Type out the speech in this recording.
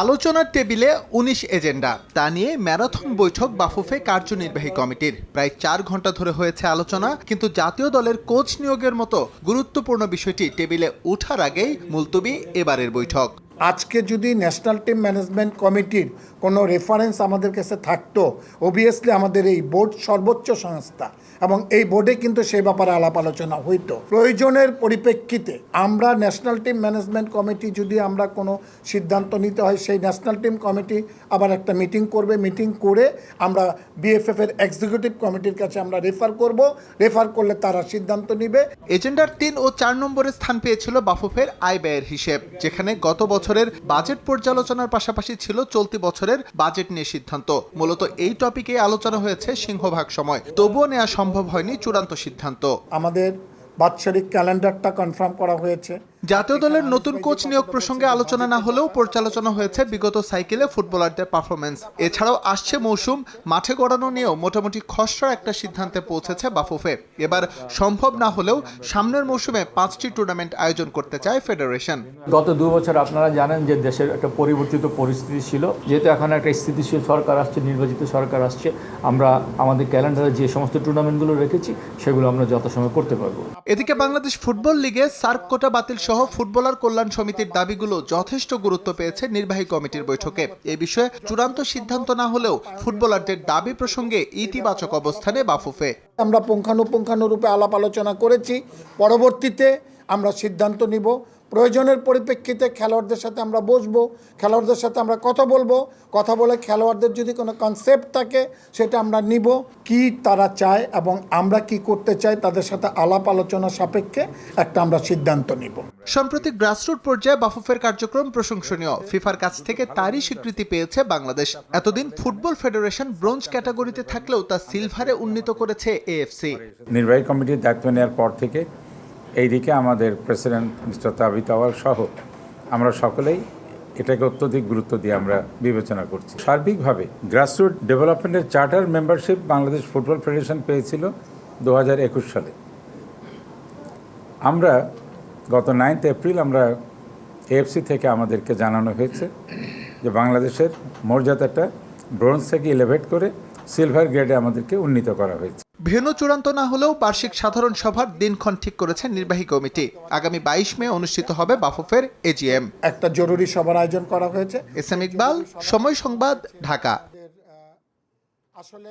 আলোচনার টেবিলে ১৯ এজেন্ডা, তা নিয়ে ম্যারাথন বৈঠক বাফুফে কার্যনির্বাহী কমিটির। প্রায় ৪ ঘন্টা ধরে হয়েছে আলোচনা, কিন্তু জাতীয় দলের কোচ নিয়োগের মতো গুরুত্বপূর্ণ বিষয়টি টেবিলে ওঠার আগেই মুলতবি এবারের বৈঠক। আজকে যদি ন্যাশনাল টিম ম্যানেজমেন্ট কমিটির কোনো রেফারেন্স আমাদের কাছে থাকতো, অবভিয়াসলি আমাদের এই বোর্ড সর্বোচ্চ সংস্থা এবং এই বোর্ডে কিন্তু সেই ব্যাপারে আলাপ আলোচনা হইতো। প্রয়োজনের পরিপ্রেক্ষিতে আমরা ন্যাশনাল টিম ম্যানেজমেন্ট কমিটি যদি আমরা কোনো সিদ্ধান্ত নিতে হয়, সেই ন্যাশনাল টিম কমিটি আবার একটা মিটিং করবে। মিটিং করে আমরা বিএফএফ এর এক্সিকিউটিভ কমিটির কাছে আমরা রেফার করব। রেফার করলে তারা সিদ্ধান্ত নেবে। এজেন্ডার ৩ ও ৪ নম্বরে স্থান পেয়েছিল বাফুফের আয় ব্যয়ের হিসেব, যেখানে গত বছরের বাজেট পর্যালোচনার পাশাপাশি ছিল চলতি বছরের বাজেট নিয়ে সিদ্ধান্ত। মূলত এই টপিকে আলোচনা হয়েছে সিংহভাগ সময়, তবুও নেওয়া সম্ভব হয়নি চূড়ান্ত সিদ্ধান্ত। আমাদের বাৎসরিক ক্যালেন্ডারটা কনফার্ম করা হয়েছে। জাতীয় দলের নতুন কোচ নিয়োগ প্রসঙ্গে আলোচনা না হলেও পর্যালোচনা হয়েছে বিগত সাইকেলে ফুটবলারদের পারফরমেন্স। এছাড়াও আসছে মৌসুম, মাঠে গড়ানো নিয়েও মোটামুটি খসড়া একটা সিদ্ধান্তে পৌঁছেছে বাফুফে। এবার সম্ভব না হলেও সামনের মৌসুমে 5টি টুর্নামেন্ট আয়োজন করতে চায় ফেডারেশন। গত 2 বছর আপনারা জানেন যে দেশের একটা পরিবর্তিত পরিস্থিতি ছিল, যেহেতু এখন একটা স্থিতিশীল সরকার আসছে, নির্বাচিত সরকার আসছে, আমরা আমাদের ক্যালেন্ডারে যে সমস্ত টুর্নামেন্টগুলো রেখেছি সেগুলো আমরা যথাসময়ে করতে পারবো। এদিকে বাংলাদেশ ফুটবল লিগে সার্ক কোটা বাতিল সহ ফুটবলার কল্যাণ সমিতির দাবিগুলো যথেষ্ট গুরুত্ব পেয়েছে নির্বাহী কমিটির বৈঠকে। এ বিষয়ে চূড়ান্ত সিদ্ধান্ত না হলেও ফুটবলারদের দাবি প্রসঙ্গে ইতিবাচক অবস্থানে বাফুফে। আমরা পুঙ্খানুপুঙ্খানুরূপে আলাপ আলোচনা করেছি, পরবর্তীতে আমরা সিদ্ধান্ত নিব। প্রয়োজনের পরিপ্রেক্ষিতে খেলোয়াড়দের সাথে আমরা বসবো, খেলোয়াড়দের সাথে আমরা কথা বলে খেলোয়াড়দের যদি কোনো কনসেপ্ট থাকে সেটা আমরা নিব, কি তারা চায় এবং আমরা কি করতে চাই তাদের সাথে আলাপ আলোচনা সাপেক্ষে একটা আমরা সিদ্ধান্ত নিব। সম্প্রতি গ্রাসরুট পর্যায়ে বাফুফের কার্যক্রম প্রশংসনীয়। ফিফার কাছ থেকে তারই স্বীকৃতি পেয়েছে বাংলাদেশ। এতদিন ফুটবল ফেডারেশন ব্রোঞ্জ ক্যাটাগরিতে থাকলেও তা সিলভারে উন্নীত করেছে এএফসি। নির্বাহী কমিটির দায়িত্ব নেওয়ার পর থেকে এইদিকে আমাদের প্রেসিডেন্ট মিস্টার তাবিত আওয়াল সহ আমরা সকলেই এটাকে অত্যধিক গুরুত্ব দিয়ে আমরা বিবেচনা করছি। সার্বিকভাবে গ্রাসরুট ডেভেলপমেন্টের charter membership Bangladesh football federation পেয়েছিল 2021 সালে। আমরা গত 9 এপ্রিল আমরা এএফসি থেকে আমাদেরকে জানানো হয়েছে যে বাংলাদেশের মর্যাদাটা ব্রোঞ্জ থেকে এলিভেট করে সিলভার গ্রেডে আমাদেরকে উন্নীত করা হয়েছে। ভেন্যু চূড়ান্ত না হলেও বার্ষিক সাধারণ সভার দিনক্ষণ ঠিক করেছে নির্বাহী কমিটি। আগামী 22 মে অনুষ্ঠিত হবে বাফুফের এজিএম। একটা জরুরি সভার আয়োজন করা হয়েছে। এসএম ইকবাল, সময় সংবাদ, ঢাকা। আসলে